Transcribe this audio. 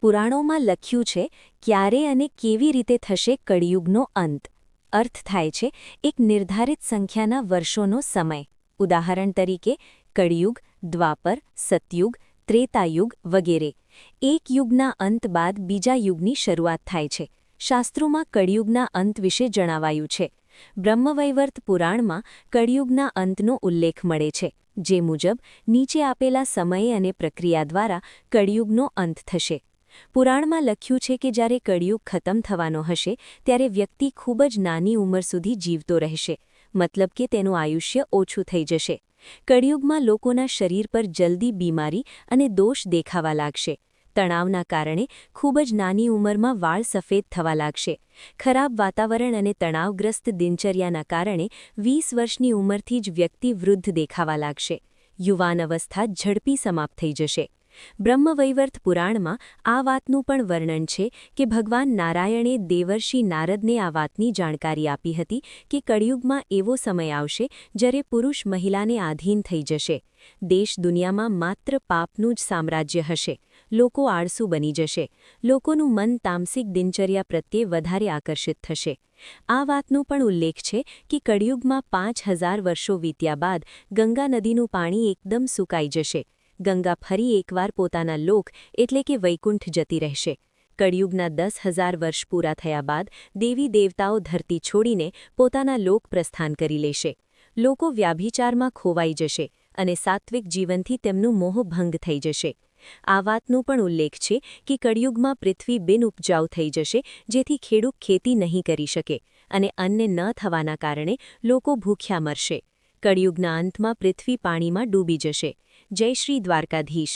પુરાણોમાં લખ્યું છે ક્યારે અને કેવી રીતે થશે કળિયુગનો અંત. અર્થ થાય છે એક નિર્ધારિત સંખ્યાના વર્ષોનો સમય. ઉદાહરણ તરીકે કળિયુગ, દ્વાપર, સતયુગ, ત્રેતાયુગ વગેરે. એક યુગના અંત બાદ બીજા યુગની શરૂઆત થાય છે. શાસ્ત્રોમાં કળિયુગના અંત વિશે જણાવાયું છે. બ્રહ્મવૈવર્ત પુરાણમાં કળિયુગના અંતનો ઉલ્લેખ મળે છે, જે મુજબ નીચે આપેલા સમય અને પ્રક્રિયા દ્વારા કળિયુગનો અંત થશે. પુરાણમાં લખ્યું છે કે જ્યારે કળિયુગ ખતમ થવાનો હશે ત્યારે વ્યક્તિ ખૂબ જ નાની ઉંમર સુધી જીવતો રહેશે, મતલબ કે તેનું આયુષ્ય ઓછું થઈ જશે. કળિયુગમાં લોકોના શરીર પર જલ્દી બીમારી અને દોષ દેખાવા લાગશે. તણાવના કારણે ખૂબ જ નાની ઉંમરમાં વાળ સફેદ થવા લાગશે. ખરાબ વાતાવરણ અને તણાવગ્રસ્ત દિનચર્યાના કારણે 20 વર્ષની ઉંમરથી જ વ્યક્તિ વૃદ્ધ દેખાવા લાગશે. યુવાન અવસ્થા ઝડપી સમાપ્ત થઈ જશે. બ્રહ્મવૈવર્ત પુરાણમાં આ વાતનું પણ વર્ણન છે કે ભગવાન નારાયણે દેવર્ષિ નારદને આ વાતની જાણકારી આપી હતી કે કળિયુગમાં એવો સમય આવશે જ્યારે પુરુષ મહિલાને આધીન થઈ જશે. દેશ દુનિયામાં માત્ર પાપનું જ સામ્રાજ્ય હશે. લોકો આળસુ બની જશે. લોકોનું મન તામસિક દિનચર્યા પ્રત્યે વધારે આકર્ષિત થશે. આ વાતનો પણ ઉલ્લેખ છે કે કળિયુગમાં 5000 વર્ષો વીત્યા બાદ ગંગા નદીનું પાણી એકદમ સુકાઈ જશે. ગંગા ફરી એકવાર પોતાના લોક એટલે કે વૈકુંઠ જતી રહેશે. કળિયુગના 10,000 વર્ષ પૂરા થયા બાદ દેવી દેવતાઓ ધરતી છોડીને પોતાના લોક પ્રસ્થાન કરી લેશે. લોકો વ્યાભિચારમાં ખોવાઈ જશે અને સાત્વિક જીવનથી તેમનું મોહભંગ થઈ જશે. આ વાતનો પણ ઉલ્લેખ છે કે કળિયુગમાં પૃથ્વી બિનઉપજાઉ થઈ જશે, જેથી ખેડૂત ખેતી નહીં કરી શકે અને અન્ન ન થવાના કારણે લોકો ભૂખ્યા મરશે. કળિયુગના અંતમાં પૃથ્વી પાણીમાં ડૂબી જશે. જય શ્રી દ્વારકાધીશ.